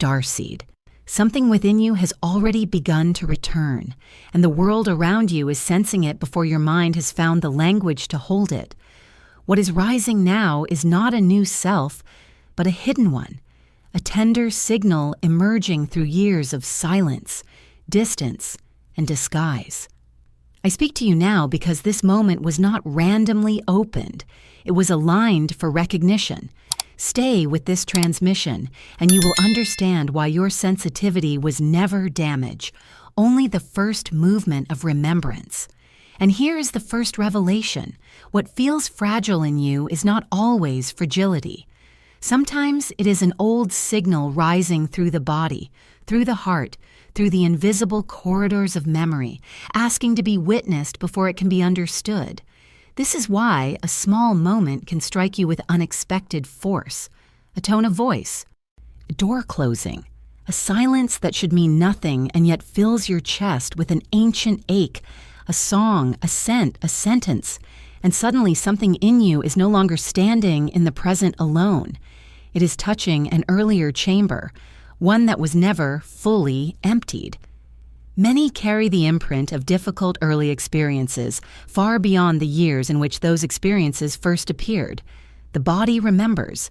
starseed. Something within you has already begun to return, and the world around you is sensing it before your mind has found the language to hold it. What is rising now is not a new self, but a hidden one, a tender signal emerging through years of silence, distance, and disguise. I speak to you now because this moment was not randomly opened. It was aligned for recognition. Stay with this transmission, and you will understand why your sensitivity was never damage, only the first movement of remembrance. And here is the first revelation. What feels fragile in you is not always fragility. Sometimes it is an old signal rising through the body, through the heart, through the invisible corridors of memory, asking to be witnessed before it can be understood. This is why a small moment can strike you with unexpected force. A tone of voice, a door closing, a silence that should mean nothing and yet fills your chest with an ancient ache, a song, a scent, a sentence, and suddenly something in you is no longer standing in the present alone. It is touching an earlier chamber, one that was never fully emptied. Many carry the imprint of difficult early experiences, far beyond the years in which those experiences first appeared. The body remembers.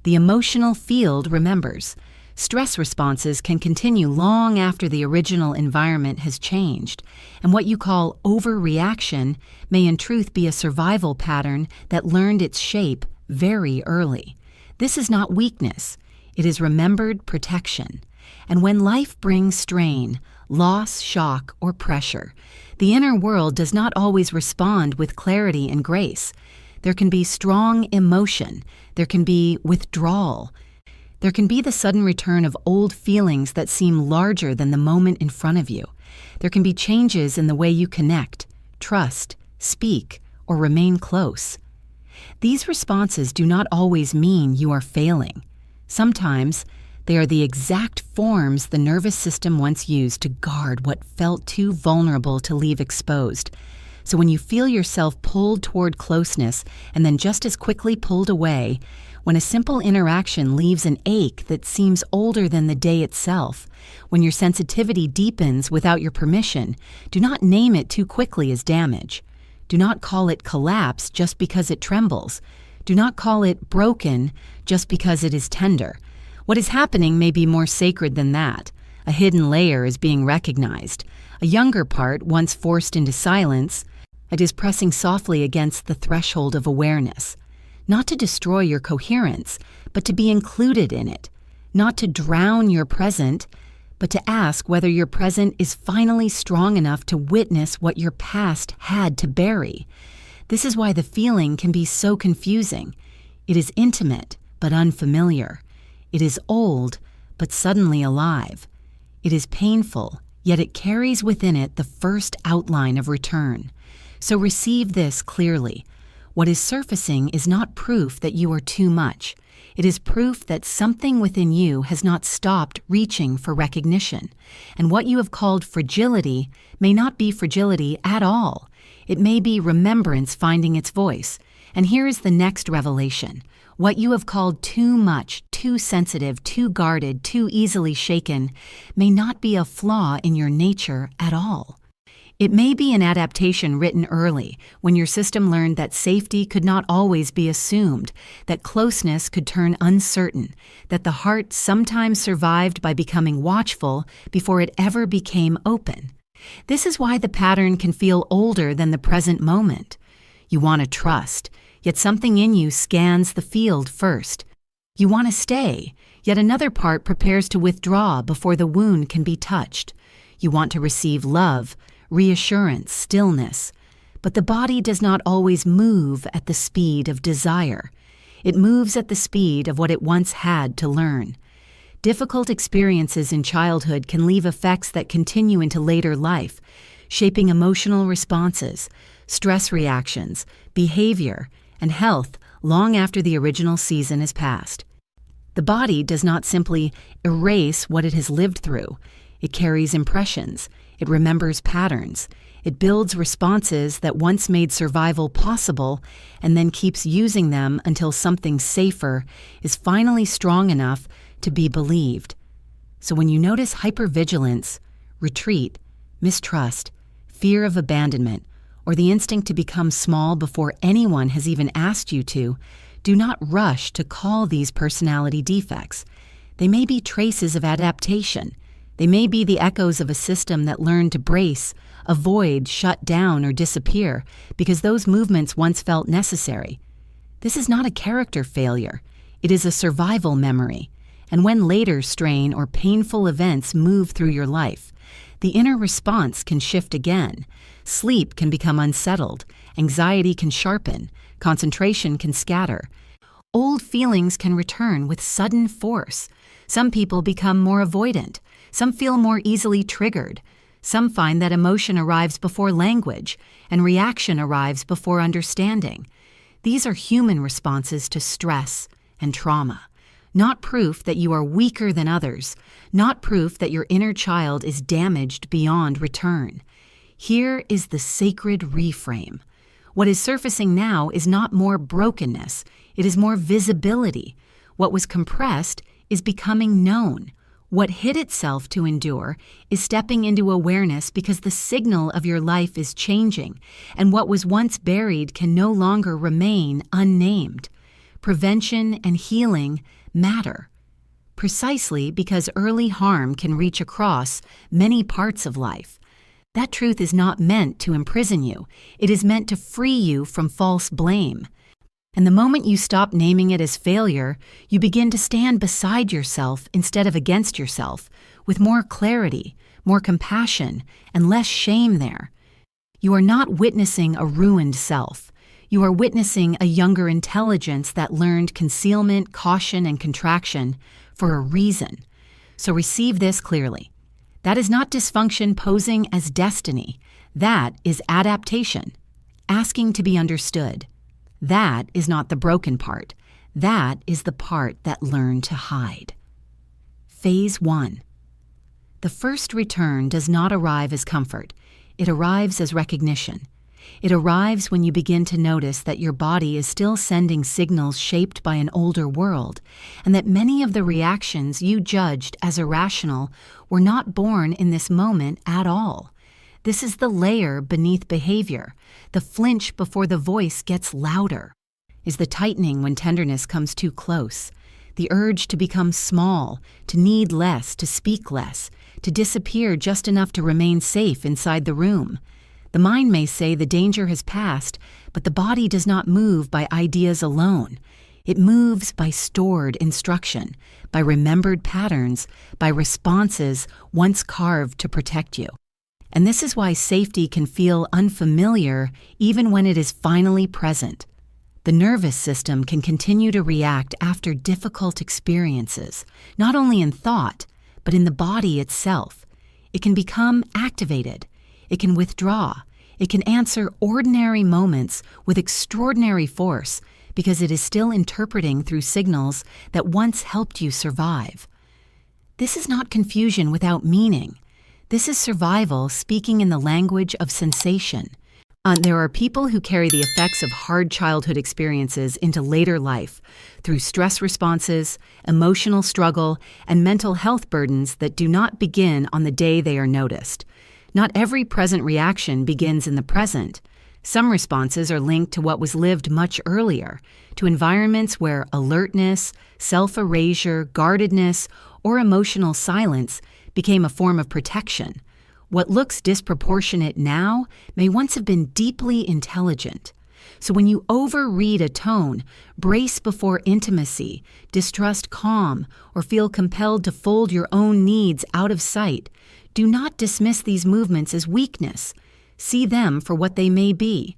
The emotional field remembers. Stress responses can continue long after the original environment has changed, and what you call overreaction may in truth be a survival pattern that learned its shape very early. This is not weakness. It is remembered protection. And when life brings strain, loss, shock, or pressure, the inner world does not always respond with clarity and grace. There can be strong emotion. There can be withdrawal. There can be the sudden return of old feelings that seem larger than the moment in front of you. There can be changes in the way you connect, trust, speak, or remain close. These responses do not always mean you are failing. Sometimes, they are the exact forms the nervous system once used to guard what felt too vulnerable to leave exposed. So when you feel yourself pulled toward closeness and then just as quickly pulled away, when a simple interaction leaves an ache that seems older than the day itself, when your sensitivity deepens without your permission, do not name it too quickly as damage. Do not call it collapse just because it trembles. Do not call it broken just because it is tender. What is happening may be more sacred than that. A hidden layer is being recognized. A younger part, once forced into silence, it is pressing softly against the threshold of awareness. Not to destroy your coherence, but to be included in it. Not to drown your present, but to ask whether your present is finally strong enough to witness what your past had to bury. This is why the feeling can be so confusing. It is intimate, but unfamiliar. It is old, but suddenly alive. It is painful, yet it carries within it the first outline of return. So receive this clearly. What is surfacing is not proof that you are too much. It is proof that something within you has not stopped reaching for recognition. And what you have called fragility may not be fragility at all. It may be remembrance finding its voice. And here is the next revelation. What you have called too much, too sensitive, too guarded, too easily shaken, may not be a flaw in your nature at all. It may be an adaptation written early, when your system learned that safety could not always be assumed, that closeness could turn uncertain, that the heart sometimes survived by becoming watchful before it ever became open. This is why the pattern can feel older than the present moment. You want to trust, yet something in you scans the field first. You want to stay, yet another part prepares to withdraw before the wound can be touched. You want to receive love, reassurance, stillness. But the body does not always move at the speed of desire. It moves at the speed of what it once had to learn. Difficult experiences in childhood can leave effects that continue into later life, shaping emotional responses, stress reactions, behavior, and health long after the original season is past. The body does not simply erase what it has lived through. It carries impressions. It remembers patterns. It builds responses that once made survival possible and then keeps using them until something safer is finally strong enough to be believed. So when you notice hypervigilance, retreat, mistrust, fear of abandonment, or the instinct to become small before anyone has even asked you to, do not rush to call these personality defects. They may be traces of adaptation. They may be the echoes of a system that learned to brace, avoid, shut down, or disappear because those movements once felt necessary. This is not a character failure. It is a survival memory. And when later strain or painful events move through your life, the inner response can shift again. Sleep can become unsettled. Anxiety can sharpen. Concentration can scatter. Old feelings can return with sudden force. Some people become more avoidant. Some feel more easily triggered. Some find that emotion arrives before language, and reaction arrives before understanding. These are human responses to stress and trauma, not proof that you are weaker than others, not proof that your inner child is damaged beyond return. Here is the sacred reframe. What is surfacing now is not more brokenness, it is more visibility. What was compressed is becoming known. What hid itself to endure is stepping into awareness because the signal of your life is changing, and what was once buried can no longer remain unnamed. Prevention and healing matter, precisely because early harm can reach across many parts of life. That truth is not meant to imprison you. It is meant to free you from false blame. And the moment you stop naming it as failure, you begin to stand beside yourself instead of against yourself, with more clarity, more compassion, and less shame there. You are not witnessing a ruined self. You are witnessing a younger intelligence that learned concealment, caution, and contraction for a reason. So receive this clearly. That is not dysfunction posing as destiny. That is adaptation, asking to be understood. That is not the broken part. That is the part that learned to hide. Phase 1. The first return does not arrive as comfort. It arrives as recognition. It arrives when you begin to notice that your body is still sending signals shaped by an older world, and that many of the reactions you judged as irrational were not born in this moment at all. This is the layer beneath behavior, the flinch before the voice gets louder, is the tightening when tenderness comes too close, the urge to become small, to need less, to speak less, to disappear just enough to remain safe inside the room. The mind may say the danger has passed, but the body does not move by ideas alone. It moves by stored instruction, by remembered patterns, by responses once carved to protect you. And this is why safety can feel unfamiliar even when it is finally present. The nervous system can continue to react after difficult experiences, not only in thought, but in the body itself. It can become activated. It can withdraw. It can answer ordinary moments with extraordinary force because it is still interpreting through signals that once helped you survive. This is not confusion without meaning. This is survival speaking in the language of sensation. There are people who carry the effects of hard childhood experiences into later life through stress responses, emotional struggle, and mental health burdens that do not begin on the day they are noticed. Not every present reaction begins in the present. Some responses are linked to what was lived much earlier, to environments where alertness, self-erasure, guardedness, or emotional silence became a form of protection. What looks disproportionate now may once have been deeply intelligent. So when you overread a tone, brace before intimacy, distrust calm, or feel compelled to fold your own needs out of sight, do not dismiss these movements as weakness. See them for what they may be.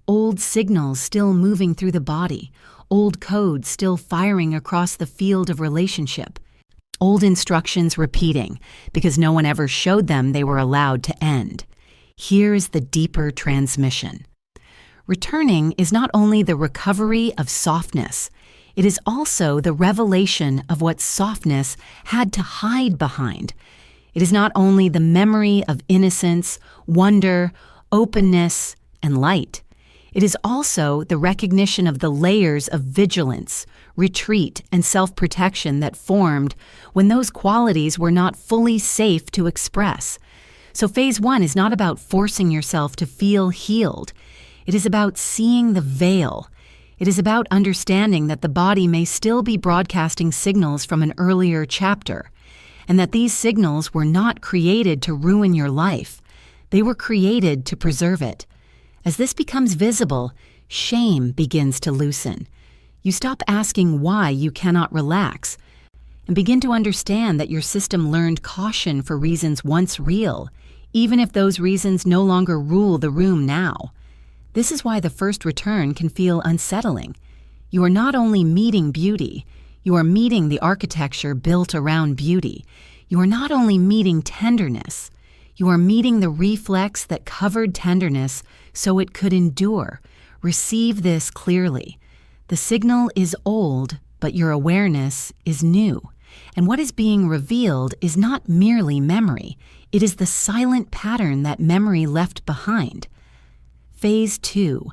Old signals still moving through the body. Old codes still firing across the field of relationship. Old instructions repeating because no one ever showed them they were allowed to end. Here is the deeper transmission. Returning is not only the recovery of softness, it is also the revelation of what softness had to hide behind. It is not only the memory of innocence, wonder, openness, and light. It is also the recognition of the layers of vigilance, retreat, and self-protection that formed when those qualities were not fully safe to express. So phase 1 is not about forcing yourself to feel healed. It is about seeing the veil. It is about understanding that the body may still be broadcasting signals from an earlier chapter, and that these signals were not created to ruin your life. They were created to preserve it. As this becomes visible, shame begins to loosen. You stop asking why you cannot relax, and begin to understand that your system learned caution for reasons once real, even if those reasons no longer rule the room now. This is why the first return can feel unsettling. You are not only meeting beauty, you are meeting the architecture built around beauty. You are not only meeting tenderness, you are meeting the reflex that covered tenderness so it could endure. Receive this clearly. The signal is old, but your awareness is new. And what is being revealed is not merely memory. It is the silent pattern that memory left behind. Phase 2.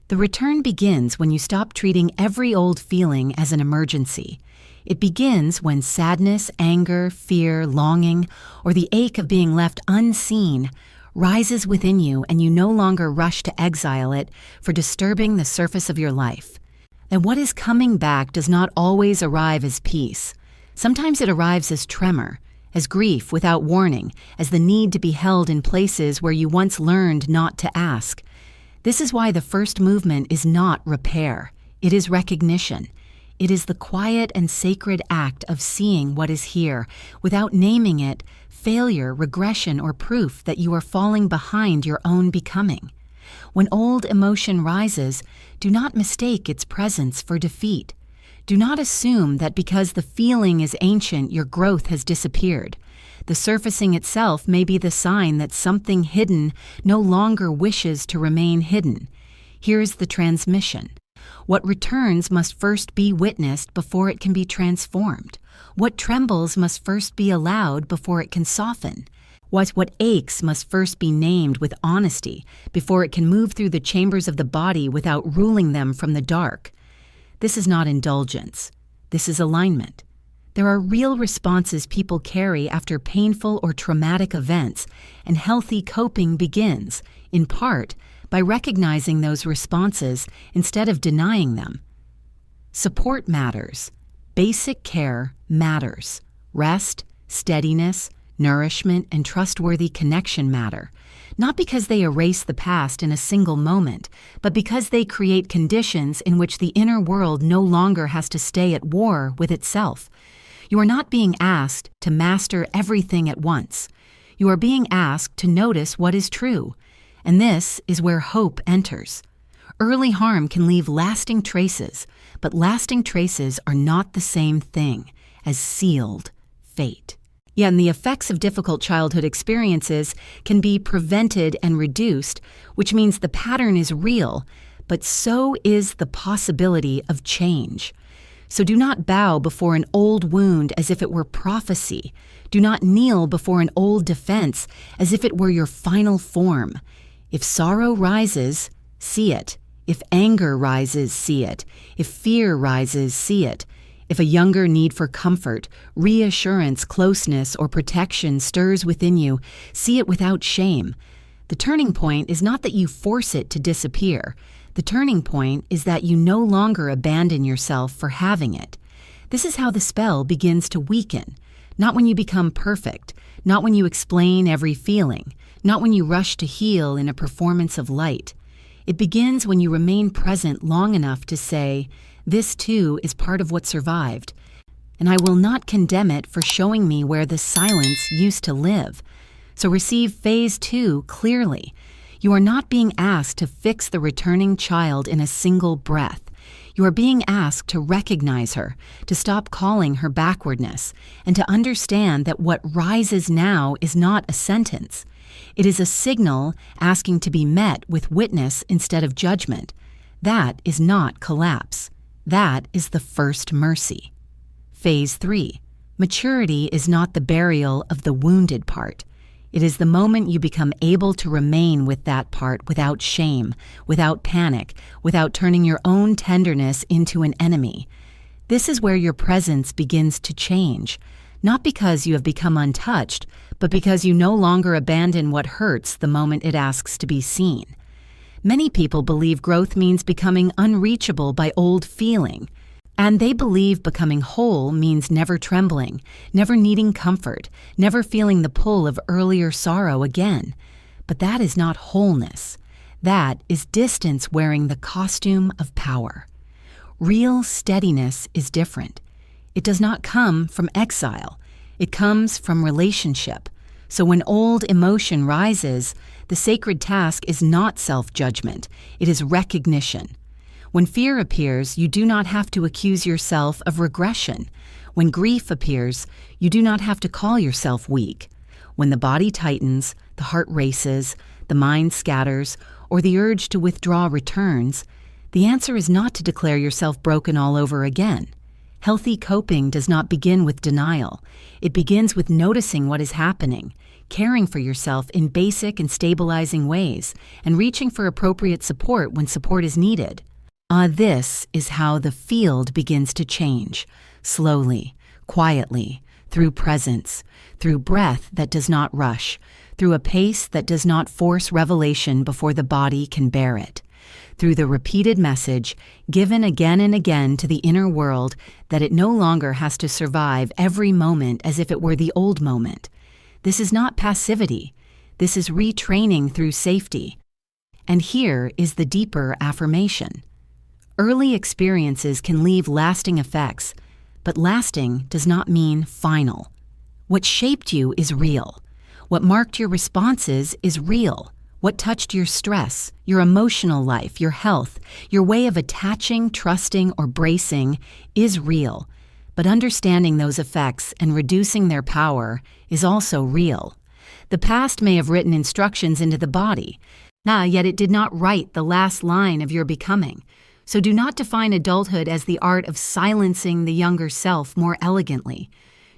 The return begins when you stop treating every old feeling as an emergency. It begins when sadness, anger, fear, longing, or the ache of being left unseen rises within you and you no longer rush to exile it for disturbing the surface of your life. And what is coming back does not always arrive as peace. Sometimes it arrives as tremor, as grief without warning, as the need to be held in places where you once learned not to ask. This is why the first movement is not repair. It is recognition. It is the quiet and sacred act of seeing what is here without naming it failure, regression, or proof that you are falling behind your own becoming. When old emotion rises, do not mistake its presence for defeat. Do not assume that because the feeling is ancient, your growth has disappeared. The surfacing itself may be the sign that something hidden no longer wishes to remain hidden. Here is the transmission. What returns must first be witnessed before it can be transformed. What trembles must first be allowed before it can soften. What aches must first be named with honesty before it can move through the chambers of the body without ruling them from the dark. This is not indulgence. This is alignment. There are real responses people carry after painful or traumatic events, and healthy coping begins, in part, by recognizing those responses instead of denying them. Support matters. Basic care matters. Rest, steadiness, nourishment, and trustworthy connection matter, not because they erase the past in a single moment, but because they create conditions in which the inner world no longer has to stay at war with itself. You are not being asked to master everything at once. You are being asked to notice what is true. And this is where hope enters. Early harm can leave lasting traces, but lasting traces are not the same thing as sealed fate. Yet, and the effects of difficult childhood experiences can be prevented and reduced, which means the pattern is real, but so is the possibility of change. So do not bow before an old wound as if it were prophecy. Do not kneel before an old defense as if it were your final form. If sorrow rises, see it. If anger rises, see it. If fear rises, see it. If a younger need for comfort, reassurance, closeness, or protection stirs within you, see it without shame. The turning point is not that you force it to disappear. The turning point is that you no longer abandon yourself for having it. This is how the spell begins to weaken. Not when you become perfect, not when you explain every feeling, not when you rush to heal in a performance of light. It begins when you remain present long enough to say, "This too is part of what survived, and I will not condemn it for showing me where the silence used to live." So receive phase 2 clearly. You are not being asked to fix the returning child in a single breath. You are being asked to recognize her, to stop calling her backwardness, and to understand that what rises now is not a sentence. It is a signal asking to be met with witness instead of judgment. That is not collapse. That is the first mercy. Phase 3. Maturity is not the burial of the wounded part. It is the moment you become able to remain with that part without shame, without panic, without turning your own tenderness into an enemy. This is where your presence begins to change, not because you have become untouched, but because you no longer abandon what hurts the moment it asks to be seen. Many people believe growth means becoming unreachable by old feeling, and they believe becoming whole means never trembling, never needing comfort, never feeling the pull of earlier sorrow again. But that is not wholeness. That is distance wearing the costume of power. Real steadiness is different. It does not come from exile. It comes from relationship. So when old emotion rises, the sacred task is not self-judgment. It is recognition. When fear appears, you do not have to accuse yourself of regression. When grief appears, you do not have to call yourself weak. When the body tightens, the heart races, the mind scatters, or the urge to withdraw returns, the answer is not to declare yourself broken all over again. Healthy coping does not begin with denial. It begins with noticing what is happening, caring for yourself in basic and stabilizing ways, and reaching for appropriate support when support is needed. This is how the field begins to change, slowly, quietly, through presence, through breath that does not rush, through a pace that does not force revelation before the body can bear it, through the repeated message given again and again to the inner world that it no longer has to survive every moment as if it were the old moment. This is not passivity. This is retraining through safety. And here is the deeper affirmation. Early experiences can leave lasting effects, but lasting does not mean final. What shaped you is real. What marked your responses is real. What touched your stress, your emotional life, your health, your way of attaching, trusting, or bracing is real. But understanding those effects and reducing their power is also real. The past may have written instructions into the body, yet it did not write the last line of your becoming. So do not define adulthood as the art of silencing the younger self more elegantly.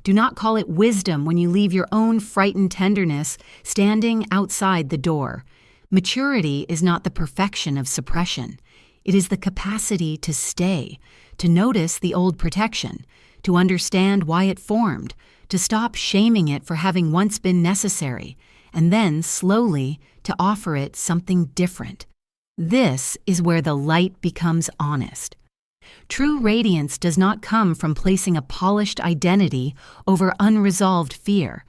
Do not call it wisdom when you leave your own frightened tenderness standing outside the door. Maturity is not the perfection of suppression. It is the capacity to stay, to notice the old protection, to understand why it formed, to stop shaming it for having once been necessary, and then slowly to offer it something different. This is where the light becomes honest. True radiance does not come from placing a polished identity over unresolved fear.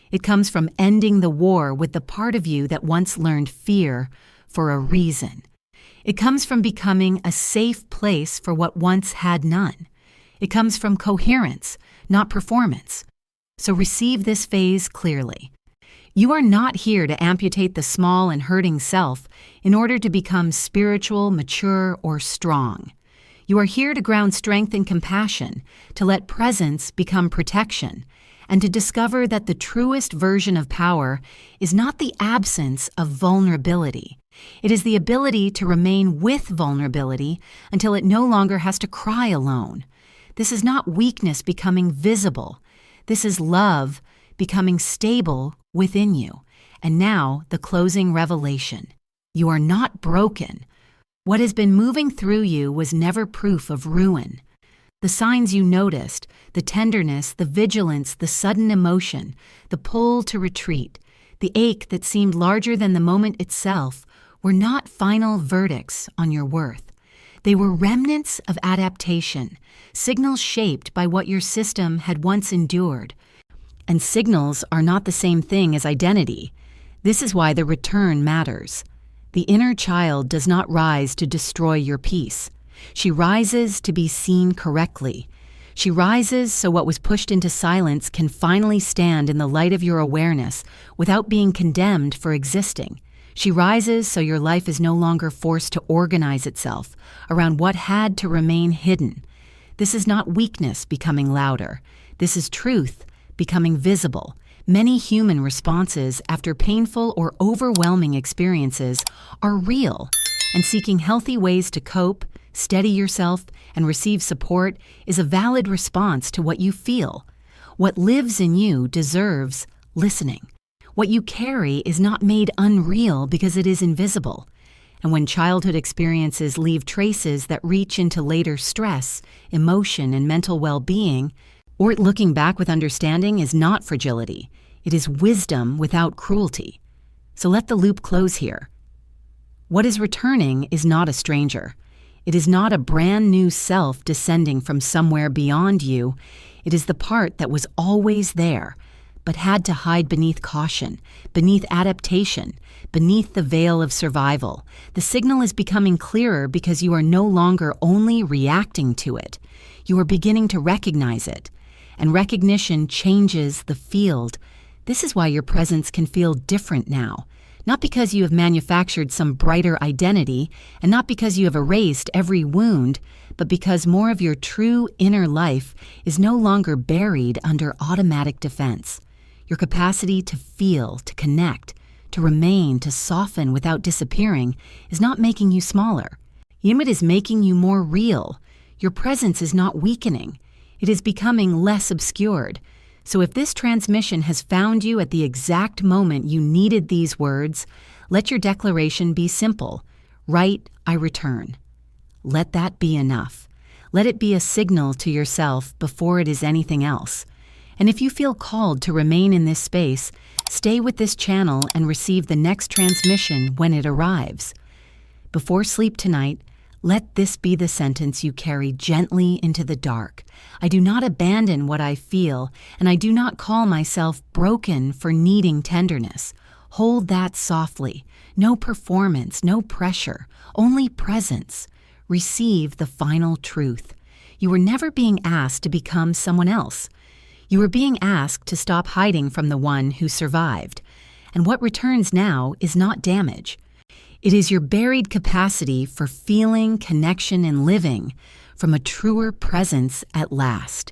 It comes from ending the war with the part of you that once learned fear for a reason. It comes from becoming a safe place for what once had none. It comes from coherence, not performance. So receive this phase clearly. You are not here to amputate the small and hurting self in order to become spiritual, mature, or strong. You are here to ground strength in compassion, to let presence become protection, and to discover that the truest version of power is not the absence of vulnerability. It is the ability to remain with vulnerability until it no longer has to cry alone. This is not weakness becoming visible. This is love becoming stable within you. And now, the closing revelation. You are not broken. What has been moving through you was never proof of ruin. The signs you noticed, the tenderness, the vigilance, the sudden emotion, the pull to retreat, the ache that seemed larger than the moment itself, were not final verdicts on your worth. They were remnants of adaptation, signals shaped by what your system had once endured. And signals are not the same thing as identity. This is why the return matters. The inner child does not rise to destroy your peace. She rises to be seen correctly. She rises so what was pushed into silence can finally stand in the light of your awareness without being condemned for existing. She rises so your life is no longer forced to organize itself around what had to remain hidden. This is not weakness becoming louder. This is truth becoming visible. Many human responses after painful or overwhelming experiences are real, and seeking healthy ways to cope, steady yourself, and receive support is a valid response to what you feel. What lives in you deserves listening. What you carry is not made unreal because it is invisible. And when childhood experiences leave traces that reach into later stress, emotion, and mental well-being, or looking back with understanding is not fragility. It is wisdom without cruelty. So let the loop close here. What is returning is not a stranger. It is not a brand new self descending from somewhere beyond you. It is the part that was always there, but had to hide beneath caution, beneath adaptation, beneath the veil of survival. The signal is becoming clearer because you are no longer only reacting to it. You are beginning to recognize it. And recognition changes the field. This is why your presence can feel different now. Not because you have manufactured some brighter identity, and not because you have erased every wound, but because more of your true inner life is no longer buried under automatic defense. Your capacity to feel, to connect, to remain, to soften without disappearing is not making you smaller. It is making you more real. Your presence is not weakening. It is becoming less obscured. So if this transmission has found you at the exact moment you needed these words, let your declaration be simple. Write, I return. Let that be enough. Let it be a signal to yourself before it is anything else. And if you feel called to remain in this space, stay with this channel and receive the next transmission when it arrives. Before sleep tonight, let this be the sentence you carry gently into the dark. I do not abandon what I feel, and I do not call myself broken for needing tenderness. Hold that softly. No performance, no pressure, only presence. Receive the final truth. You were never being asked to become someone else. You were being asked to stop hiding from the one who survived. And what returns now is not damage. It is your buried capacity for feeling, connection, and living from a truer presence at last.